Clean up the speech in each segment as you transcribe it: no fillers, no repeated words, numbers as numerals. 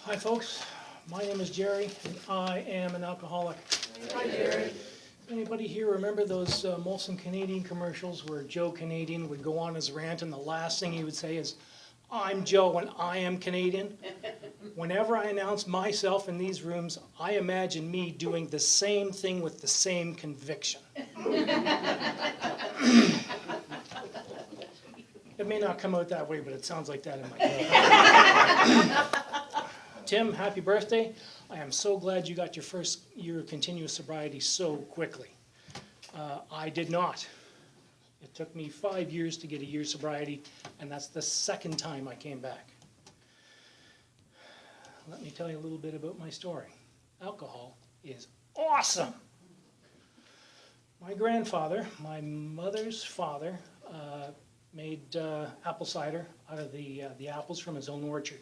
Hi folks, my name is Jerry and I am an alcoholic. Hi, Jerry. Anybody here remember those Molson Canadian commercials where Joe Canadian would go on his rant and the last thing he would say is, "I'm Joe and I am Canadian"? Whenever I announce myself in these rooms, I imagine me doing the same thing with the same conviction. It may not come out that way, but it sounds like that in my head. Tim, happy birthday. I am so glad you got your first year of continuous sobriety so quickly. I did not. It took me 5 years to get a year's sobriety, and that's the second time I came back. Let me tell you a little bit about my story. Alcohol is awesome. My grandfather, my mother's father, made apple cider out of the apples from his own orchard.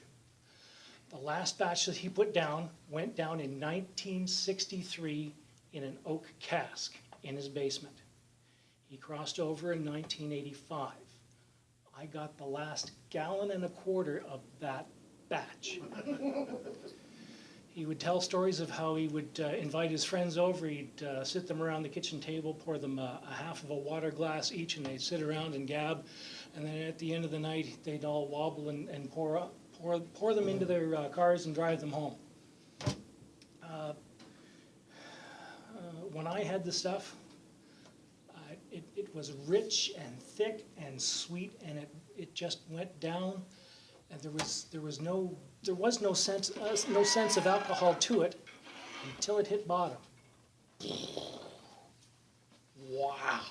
The last batch that he put down went down in 1963 in an oak cask in his basement. He crossed over in 1985. I got the last gallon and a quarter of that batch. He would tell stories of how he would invite his friends over. He'd sit them around the kitchen table, pour them a half of a water glass each, and they'd sit around and gab. And then at the end of the night, they'd all wobble and pour them into their cars and drive them home. When I had the stuff, it was rich and thick and sweet, and it just went down, and there was no sense of alcohol to it until it hit bottom. Wow!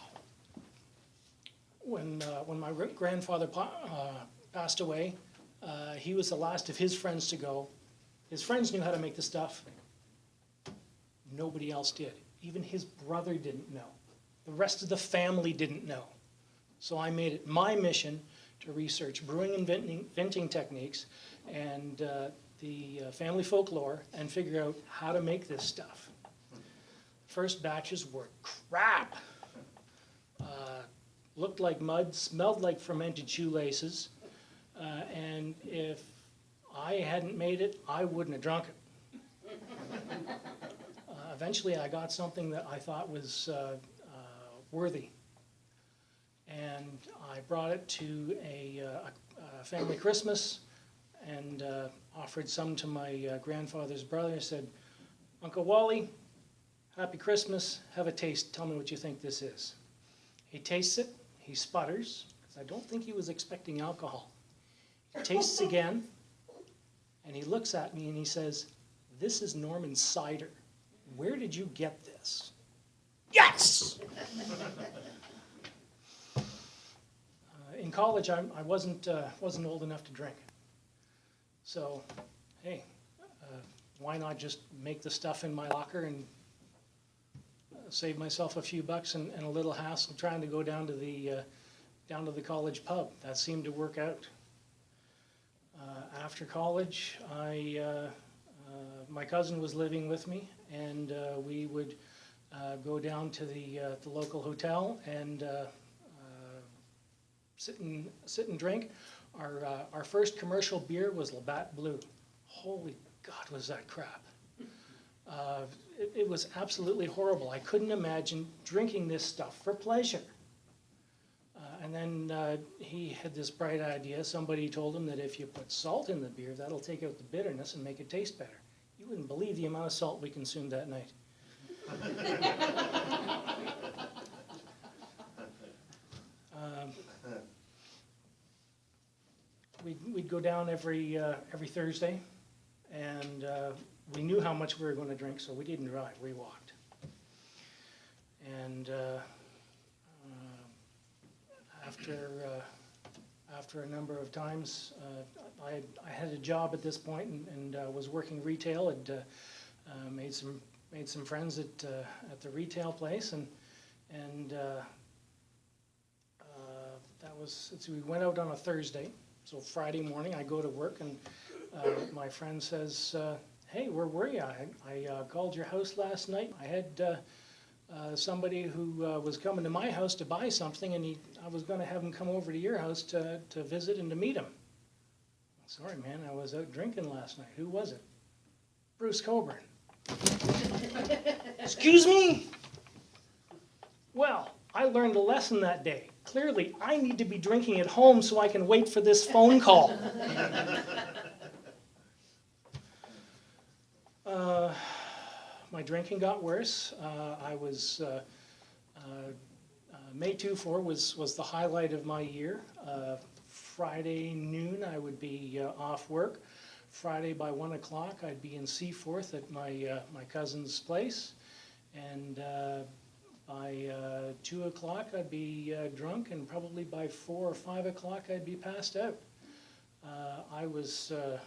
When my grandfather passed away, he was the last of his friends to go. His friends knew how to make the stuff. Nobody else did. Even his brother didn't know. The rest of the family didn't know. So I made it my mission to research brewing and venting techniques and the family folklore and figure out how to make this stuff. First batches were crap. Looked like mud, smelled like fermented shoelaces. And if I hadn't made it, I wouldn't have drunk it. Eventually I got something that I thought was worthy. And I brought it to a family Christmas and offered some to my grandfather's brother. I said, "Uncle Wally, happy Christmas, have a taste, tell me what you think this is." He tastes it, he sputters, because I don't think he was expecting alcohol. He tastes again, and he looks at me and he says, "This is Norman cider. Where did you get this?" Yes! In college, I wasn't old enough to drink. So, hey, why not just make the stuff in my locker and save myself a few bucks and a little hassle trying to go down to the college pub. That seemed to work out. After college, my cousin was living with me, and we would go down to the local hotel and sit and drink. Our first commercial beer was Labatt Blue. Holy God, was that crap. It was absolutely horrible. I couldn't imagine drinking this stuff for pleasure. And then he had this bright idea. Somebody told him that if you put salt in the beer, that'll take out the bitterness and make it taste better. You wouldn't believe the amount of salt we consumed that night. We'd go down every Thursday, and we knew how much we were going to drink, so we didn't drive, we walked. And after a number of times, I had a job at this point and was working retail. Had made some friends at the retail place, and that was, we went out on a Thursday. So Friday morning I go to work, and my friend says, "Hey, where were you? I called your house last night. I had somebody who was coming to my house to buy something, and I was going to have him come over to your house to visit and to meet him." Sorry, man, I was out drinking last night. Who was it? Bruce Coburn. Excuse me? Well, I learned a lesson that day. Clearly, I need to be drinking at home so I can wait for this phone call. My drinking got worse. May 24 was the highlight of my year. Friday noon, I would be off work. Friday by 1 o'clock, I'd be in Seaforth at my cousin's place. And by 2 o'clock, I'd be drunk, and probably by 4 or 5 o'clock, I'd be passed out. I was a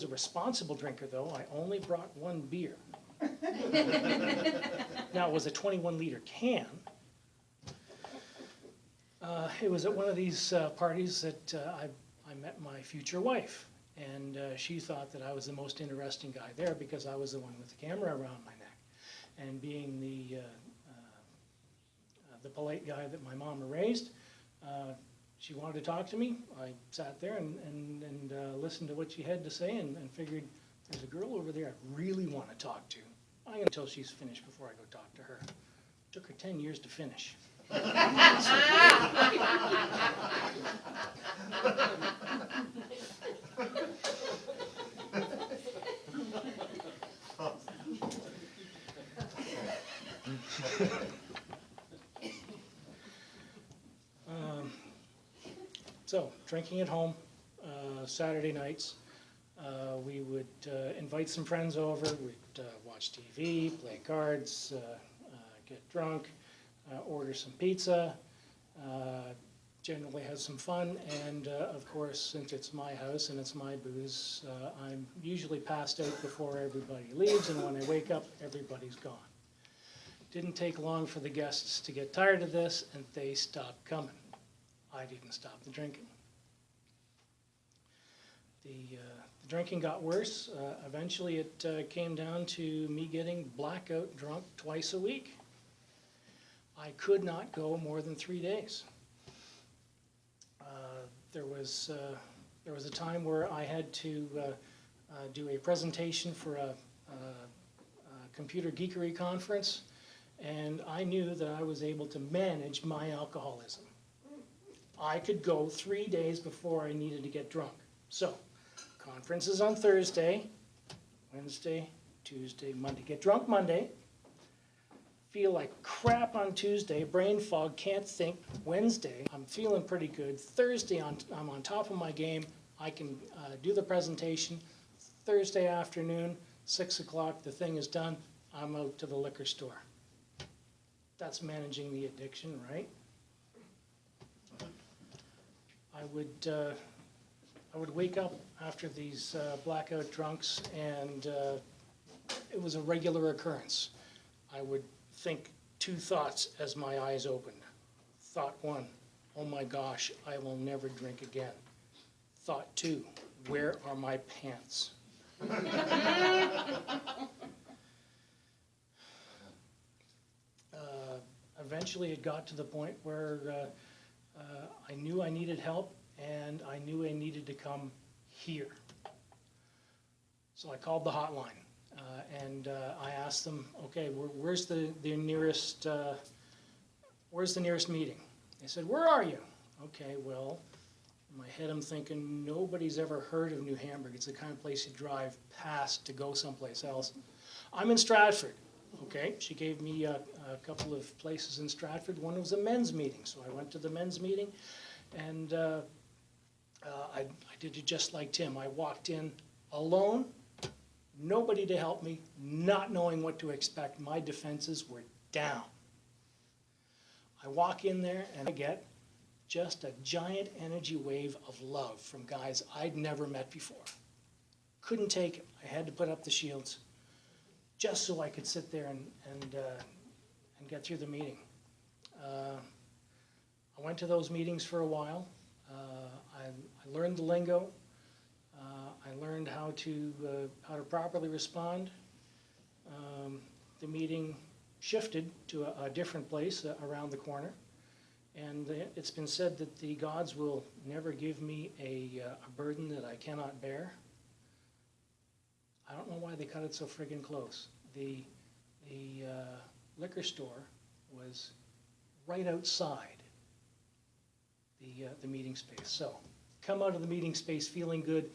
responsible drinker, though. I only brought one beer. Now, it was a 21-liter can. It was at one of these parties that I met my future wife, and she thought that I was the most interesting guy there because I was the one with the camera around my neck. And being the polite guy that my mom raised, she wanted to talk to me. I sat there and listened to what she had to say and figured, there's a girl over there I really want to talk to. I'm going to until she's finished before I go talk to her. It took her 10 years to finish. So, drinking at home, Saturday nights. We would invite some friends over, we'd watch TV, play cards, get drunk, order some pizza, generally have some fun, and of course, since it's my house and it's my booze, I'm usually passed out before everybody leaves, and when I wake up, everybody's gone. Didn't take long for the guests to get tired of this, and they stopped coming. I didn't stop the drinking. The drinking got worse. Eventually it came down to me getting blackout drunk twice a week. I could not go more than 3 days. There was a time where I had to do a presentation for a computer geekery conference, and I knew that I was able to manage my alcoholism. I could go 3 days before I needed to get drunk. So, conference is on Thursday, Wednesday, Tuesday, Monday. Get drunk Monday, feel like crap on Tuesday, brain fog, can't think. Wednesday, I'm feeling pretty good. Thursday, I'm on top of my game. I can do the presentation. Thursday afternoon, 6 o'clock, the thing is done. I'm out to the liquor store. That's managing the addiction, right? I would wake up after these blackout drunks, and it was a regular occurrence. I would think 2 thoughts as my eyes opened. Thought 1, oh my gosh, I will never drink again. Thought 2, where are my pants? Eventually it got to the point where I knew I needed help, and I knew I needed to come here. So I called the hotline, and I asked them, okay, where's the nearest meeting? They said, where are you? Okay, well, in my head I'm thinking, nobody's ever heard of New Hamburg. It's the kind of place you drive past to go someplace else. I'm in Stratford. Okay, she gave me a couple of places in Stratford. One was a men's meeting, so I went to the men's meeting, and I did it just like Tim. I walked in alone, nobody to help me, not knowing what to expect. My defenses were down. I walk in there and I get just a giant energy wave of love from guys I'd never met before. Couldn't take it. I had to put up the shields just so I could sit there and get through the meeting. I went to those meetings for a while. I learned the lingo. I learned how to properly respond. The meeting shifted to a different place around the corner, And it's been said that the gods will never give me a burden that I cannot bear. I don't know why they cut it so friggin' close. The liquor store was right outside the meeting space. So come out of the meeting space feeling good,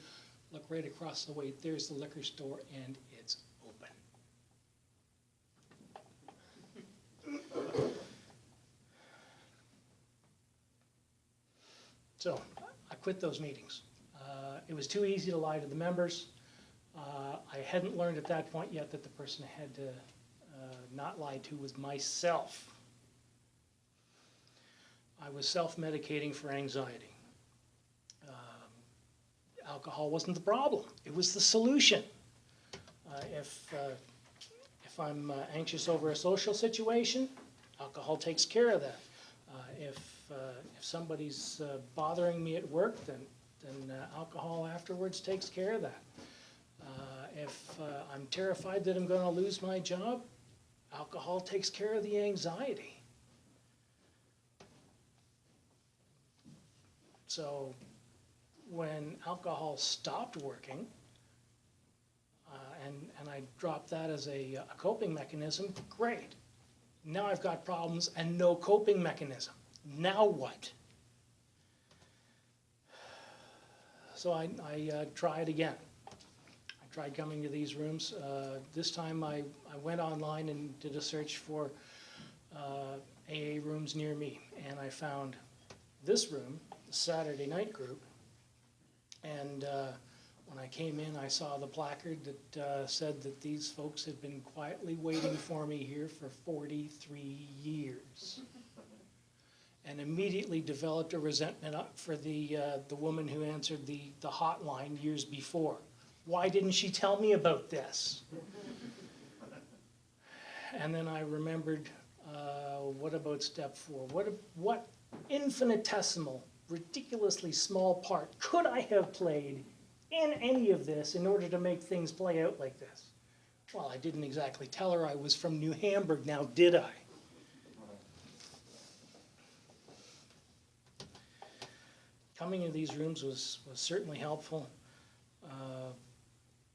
look right across the way, there's the liquor store, and it's open. So I quit those meetings. It was too easy to lie to the members. I hadn't learned at that point yet that the person I had to not lie to was myself. I was self-medicating for anxiety. Alcohol wasn't the problem, it was the solution. If I'm anxious over a social situation, alcohol takes care of that. If somebody's bothering me at work, then alcohol afterwards takes care of that. If I'm terrified that I'm going to lose my job, alcohol takes care of the anxiety. So when alcohol stopped working, and I dropped that as a coping mechanism, great. Now I've got problems and no coping mechanism. Now what? So I tried again. I tried coming to these rooms. This time I went online and did a search for AA rooms near me, and I found this room, the Saturday night group, and when I came in, I saw the placard that said that these folks had been quietly waiting for me here for 43 years. And immediately developed a resentment for the woman who answered the hotline years before. Why didn't she tell me about this? And then I remembered, what about step 4? What infinitesimal, ridiculously small part could I have played in any of this in order to make things play out like this? Well, I didn't exactly tell her I was from New Hamburg, now did I? Coming into these rooms was certainly helpful.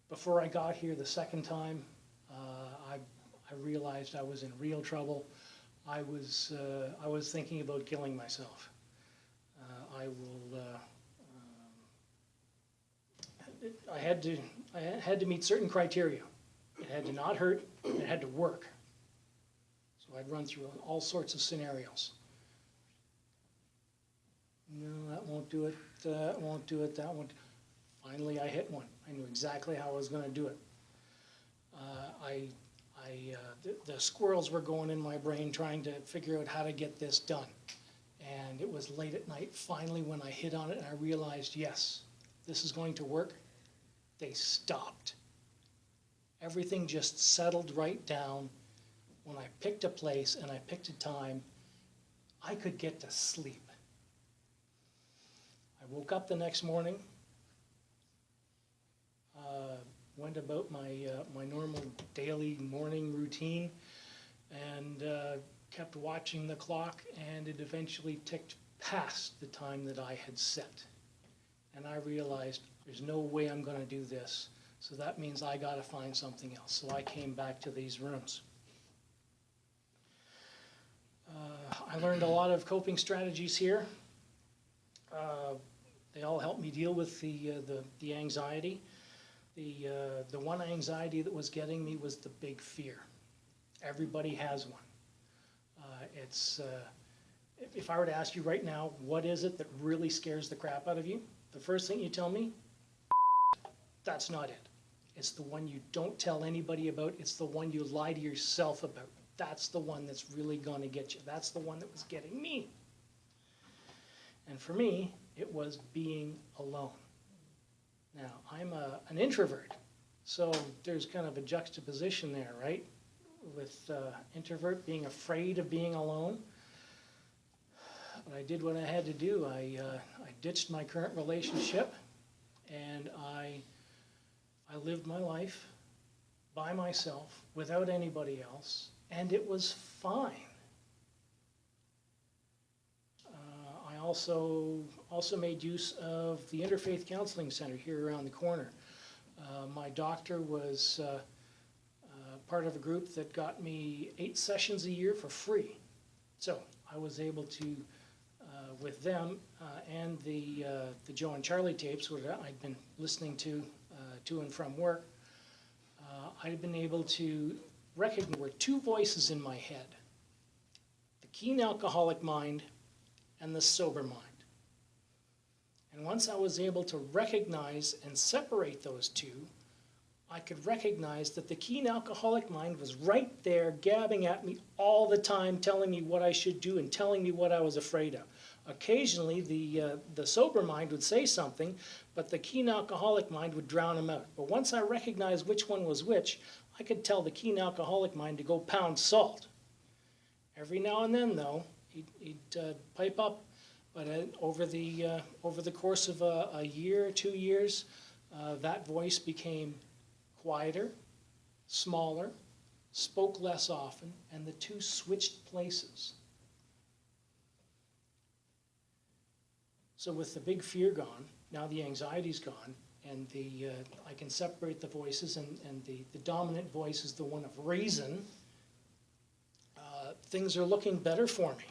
Before I got here the second time, I realized I was in real trouble. I was thinking about killing myself. I had to meet certain criteria. It had to not hurt, it had to work. So I'd run through all sorts of scenarios. No, that won't do it, that won't do it, that won't. Finally, I hit one. I knew exactly how I was going to do it. The squirrels were going in my brain trying to figure out how to get this done. And it was late at night, finally, when I hit on it and I realized, yes, this is going to work. They stopped. Everything just settled right down. When I picked a place and I picked a time, I could get to sleep. I woke up the next morning, went about my normal daily morning routine, and kept watching the clock, and it eventually ticked past the time that I had set. And I realized there's no way I'm going to do this, so that means I got to find something else. So I came back to these rooms. I learned a lot of coping strategies here. They all helped me deal with the anxiety. The one anxiety that was getting me was the big fear. Everybody has one. If I were to ask you right now, what is it that really scares the crap out of you? The first thing you tell me, that's not it. It's the one you don't tell anybody about. It's the one you lie to yourself about. That's the one that's really going to get you. That's the one that was getting me. And for me, it was being alone. Now, I'm an introvert, so there's kind of a juxtaposition there, right? With introvert being afraid of being alone. But I did what I had to do. I ditched my current relationship, and I lived my life by myself, without anybody else, and it was fine. also made use of the Interfaith Counseling Center here around the corner. My doctor was part of a group that got me 8 sessions a year for free. So I was able to, with them and the Joe and Charlie tapes, which I'd been listening to and from work, I'd been able to recognize there were 2 voices in my head: the keen alcoholic mind and the sober mind. And once I was able to recognize and separate those 2, I could recognize that the keen alcoholic mind was right there gabbing at me all the time, telling me what I should do and telling me what I was afraid of. Occasionally, the sober mind would say something, but the keen alcoholic mind would drown him out. But once I recognized which one was which, I could tell the keen alcoholic mind to go pound salt. Every now and then, though, he'd pipe up. But over the course of a year, 2 years, that voice became quieter, smaller, spoke less often, and the 2 switched places. So with the big fear gone, now the anxiety's gone, and I can separate the voices, and the dominant voice is the one of reason. Things are looking better for me.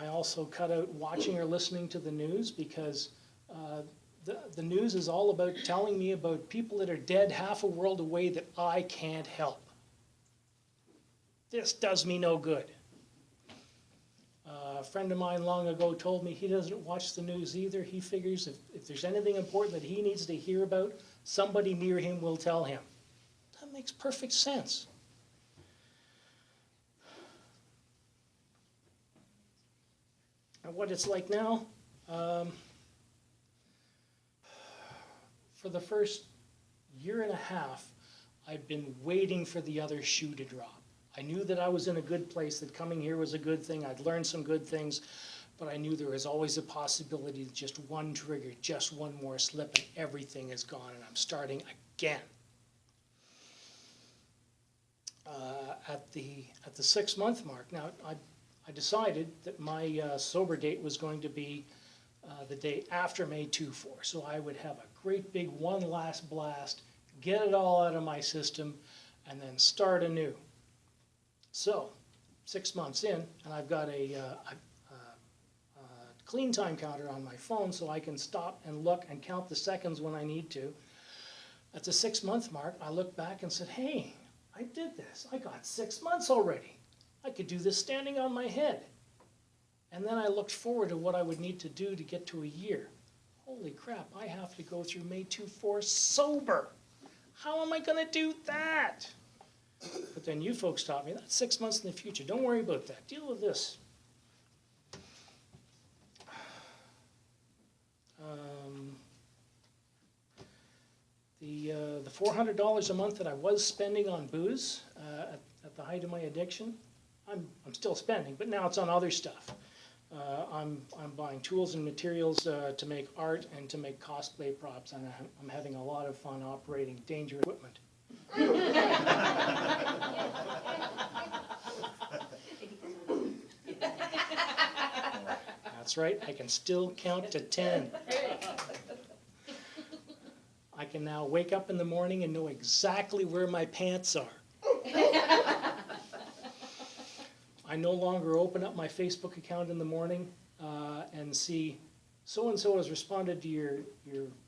I also cut out watching or listening to the news, because the news is all about telling me about people that are dead half a world away that I can't help. This does me no good. A friend of mine long ago told me he doesn't watch the news either. He figures if there's anything important that he needs to hear about, somebody near him will tell him. That makes perfect sense. And what it's like now, for the first year and a half, I've been waiting for the other shoe to drop. I knew that I was in a good place, that coming here was a good thing. I'd learned some good things, but I knew there was always a possibility that just one trigger, just one more slip, and everything is gone, and I'm starting again. At the 6-month mark, now I decided that my sober date was going to be the day after May 2-4, so I would have a great big one last blast, get it all out of my system, and then start anew. So, 6 months in, and I've got a clean time counter on my phone, so I can stop and look and count the seconds when I need to. At the 6-month mark, I looked back and said, hey, I did this. I got 6 months already. I could do this standing on my head. And then I looked forward to what I would need to do to get to a year. Holy crap, I have to go through May 2-4 sober. How am I going to do that? But then you folks taught me that's 6 months in the future. Don't worry about that. Deal with this. The $400 a month that I was spending on booze at the height of my addiction, I'm still spending, but now it's on other stuff. I'm buying tools and materials to make art and to make cosplay props, and I'm having a lot of fun operating dangerous equipment. That's right, I can still count to 10. I can now wake up in the morning and know exactly where my pants are. I no longer open up my Facebook account in the morning and see so-and-so has responded to your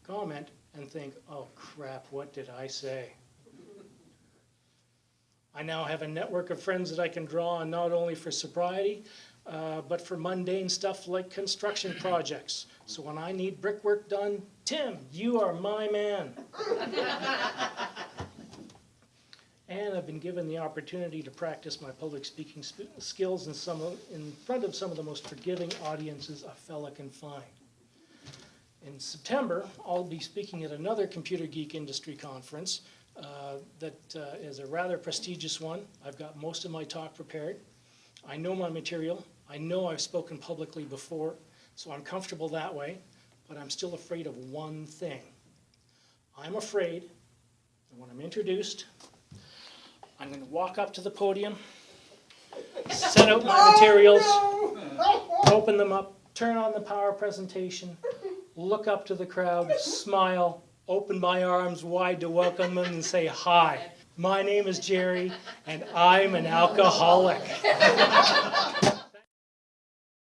comment and think, oh crap, what did I say? I now have a network of friends that I can draw on, not only for sobriety, but for mundane stuff like construction projects. So when I need brickwork done, Tim, you are my man. And I've been given the opportunity to practice my public speaking skills in front of some of the most forgiving audiences a fella can find. In September, I'll be speaking at another Computer Geek Industry Conference that is a rather prestigious one. I've got most of my talk prepared. I know my material. I know I've spoken publicly before, so I'm comfortable that way, but I'm still afraid of one thing. I'm afraid that when I'm introduced, I'm going to walk up to the podium, set out my materials, open them up, turn on the power presentation, look up to the crowd, smile, open my arms wide to welcome them and say, "Hi, my name is Jerry, and I'm an alcoholic."